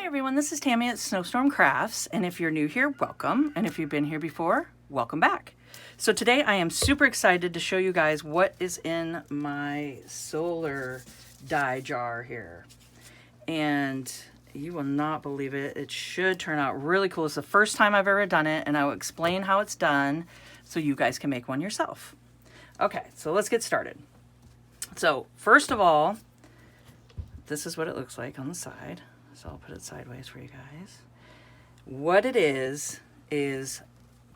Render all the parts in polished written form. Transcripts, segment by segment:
Hi everyone, this is Tammy at Snowstorm Crafts, and if you're new here, welcome, and if you've been here before, welcome back. So today I am super excited to show you guys what is in my solar die jar here. And you will not believe it. It should turn out really cool. It's the first time I've ever done it, and I will explain how it's done so you guys can make one yourself. Okay, so let's get started. So first of all, this is what it looks like on the side. So I'll put it sideways for you guys. What it is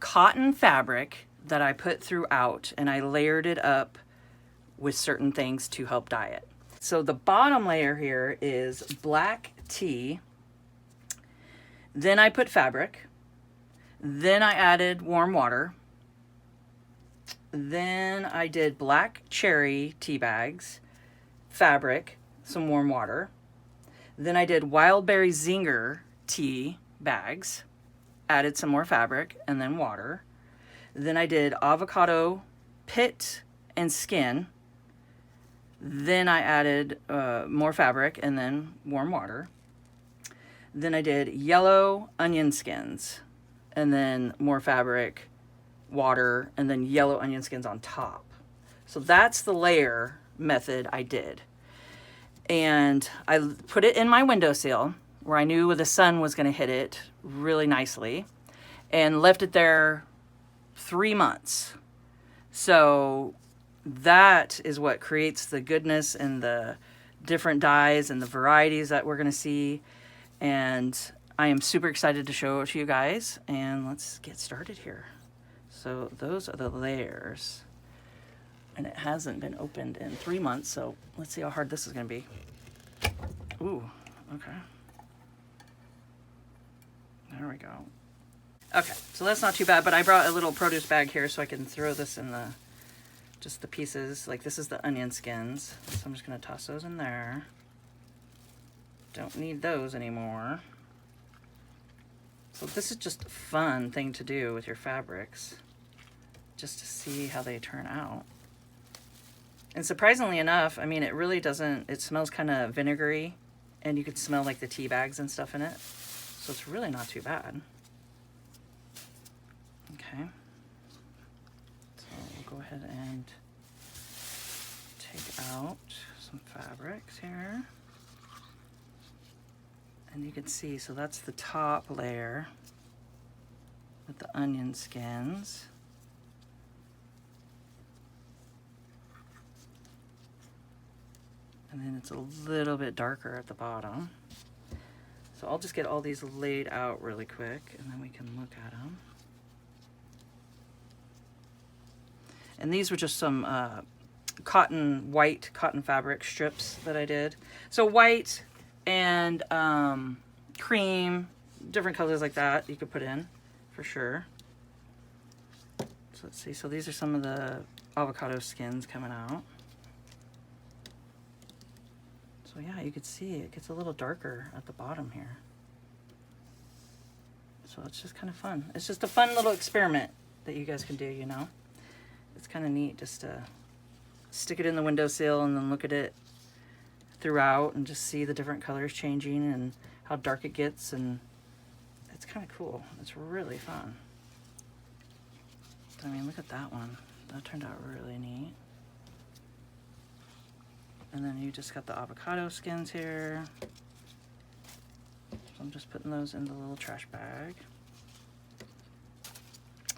cotton fabric that I put throughout, and I layered it up with certain things to help dye it. So the bottom layer here is black tea. Then I put fabric. Then I added warm water. Then I did black cherry tea bags, fabric, some warm water. Then I did wild berry zinger tea bags, added some more fabric and then water. Then I did avocado pit and skin. Then I added more fabric and then warm water. Then I did yellow onion skins and then more fabric, water, and then yellow onion skins on top. So that's the layer method I did. And I put it in my windowsill where I knew the sun was going to hit it really nicely, and left it there 3 months. So that is what creates the goodness and the different dyes and the varieties that we're going to see. And I am super excited to show it to you guys, and let's get started here. So those are the layers. And it hasn't been opened in 3 months, so let's see how hard this is going to be. Ooh, okay. There we go. Okay, so that's not too bad, but I brought a little produce bag here so I can throw this in just the pieces. Like, this is the onion skins, so I'm just going to toss those in there. Don't need those anymore. So this is just a fun thing to do with your fabrics, just to see how they turn out. And surprisingly enough, I mean, it really doesn't, it smells kind of vinegary, and you can smell like the tea bags and stuff in it. So it's really not too bad. Okay. So we'll go ahead and take out some fabrics here. And you can see, so that's the top layer with the onion skins. And then it's a little bit darker at the bottom. So I'll just get all these laid out really quick, and then we can look at them. And these were just some white cotton fabric strips that I did. So white and cream, different colors like that you could put in for sure. So let's see, so these are some of the avocado skins coming out. So yeah, you can see it gets a little darker at the bottom here. So it's just kind of fun. It's just a fun little experiment that you guys can do, you know? It's kind of neat just to stick it in the windowsill and then look at it throughout and just see the different colors changing and how dark it gets, and it's kind of cool. It's really fun. I mean, look at that one. That turned out really neat. And then you just got the avocado skins here. So I'm just putting those in the little trash bag.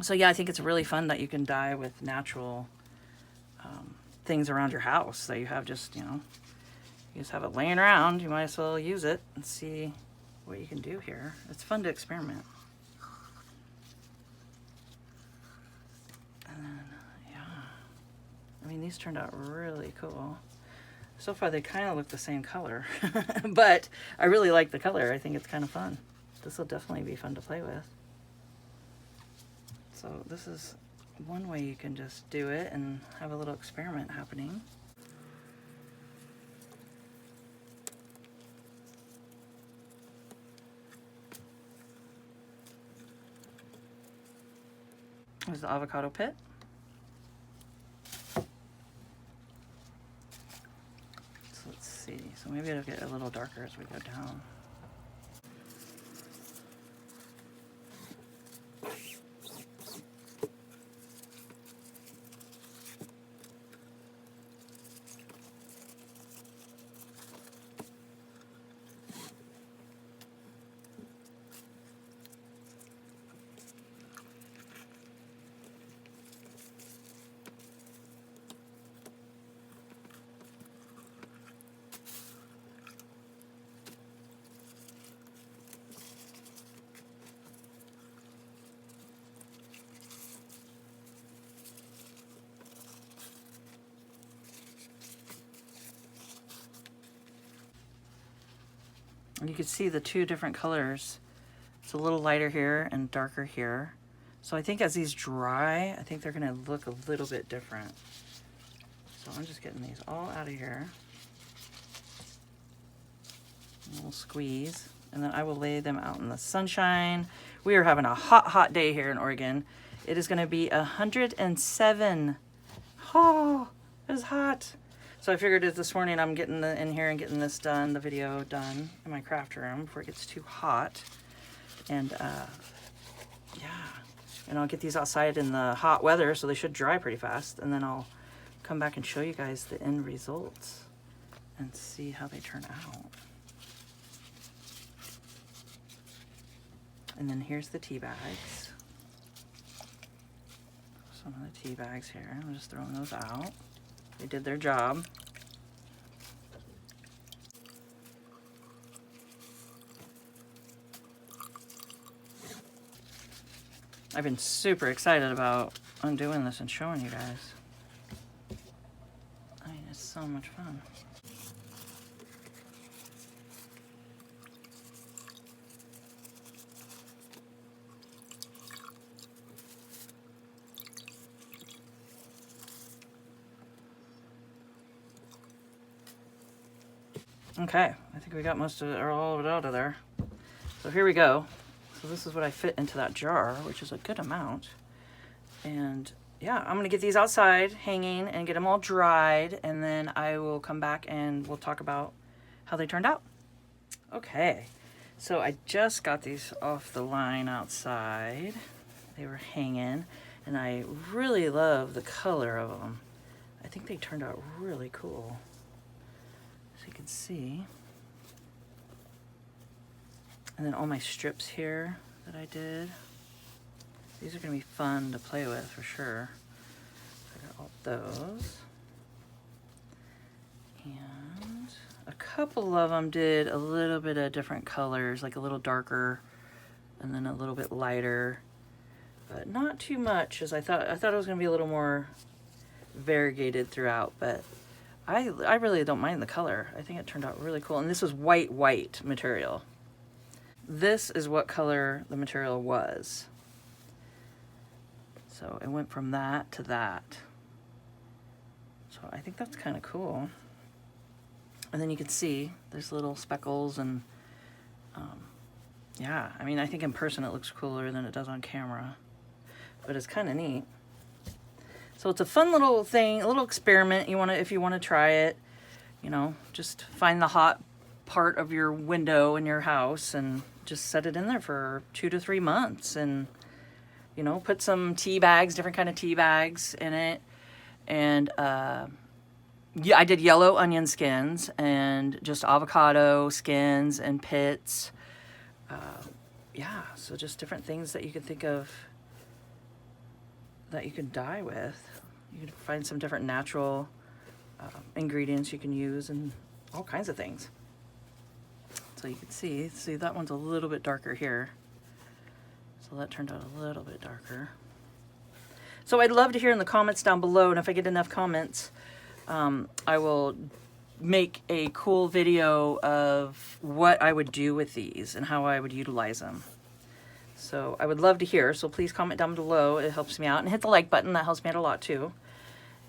So yeah, I think it's really fun that you can dye with natural things around your house that you have just, you know, you just have it laying around. You might as well use it and see what you can do here. It's fun to experiment. And then, yeah, I mean, these turned out really cool. So far, they kind of look the same color, but I really like the color. I think it's kind of fun. This will definitely be fun to play with. So this is one way you can just do it and have a little experiment happening. There's the avocado pit. So let's see. So maybe it'll get a little darker as we go down. And you can see the two different colors. It's a little lighter here and darker here. So I think as these dry, I think they're gonna look a little bit different. So I'm just getting these all out of here. A little squeeze. And then I will lay them out in the sunshine. We are having a hot, hot day here in Oregon. It is gonna be 107. Oh, it is hot. So I figured this morning I'm getting in here and getting this done, the video done in my craft room before it gets too hot. And yeah, and I'll get these outside in the hot weather so they should dry pretty fast. And then I'll come back and show you guys the end results and see how they turn out. And then here's the tea bags. Some of the tea bags here. I'm just throwing those out. They did their job. I've been super excited about undoing this and showing you guys. I mean, it's so much fun. Okay, I think we got most of it, or all of it out of there. So here we go. So this is what I fit into that jar, which is a good amount. And yeah, I'm gonna get these outside hanging and get them all dried, and then I will come back and we'll talk about how they turned out. Okay, so I just got these off the line outside. They were hanging, and I really love the color of them. I think they turned out really cool. As you can see. And then all my strips here that I did. These are gonna be fun to play with for sure. I got all those. And a couple of them did a little bit of different colors, like a little darker and then a little bit lighter, but not too much, as I thought it was gonna be a little more variegated throughout, but I really don't mind the color. I think it turned out really cool. And this was white material. This is what color the material was. So it went from that to that. So I think that's kind of cool. And then you can see there's little speckles and yeah, I mean, I think in person it looks cooler than it does on camera, but it's kind of neat. So it's a fun little thing, a little experiment. If you want to try it, you know, just find the hot part of your window in your house and just set it in there for 2 to 3 months, and you know, put some tea bags, different kind of tea bags in it. And yeah, I did yellow onion skins and just avocado skins and pits. Yeah, so just different things that you can think of that you can dye with. You can find some different natural ingredients you can use and all kinds of things. So you can see that one's a little bit darker here. So that turned out a little bit darker. So I'd love to hear in the comments down below, and if I get enough comments, I will make a cool video of what I would do with these and how I would utilize them. So I would love to hear, so please comment down below. It helps me out. And hit the like button, that helps me out a lot too.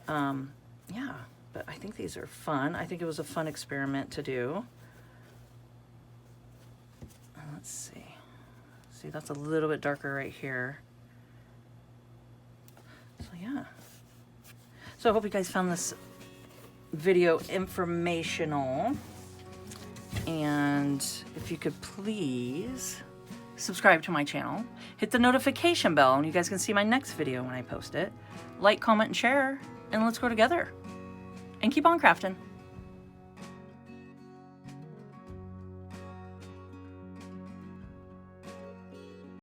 Yeah, but I think these are fun. I think it was a fun experiment to do. Let's see. See, that's a little bit darker right here. So yeah. So I hope you guys found this video informational. And if you could please subscribe to my channel, hit the notification bell, and you guys can see my next video when I post it. Like, comment, and share, and let's grow together. And keep on crafting.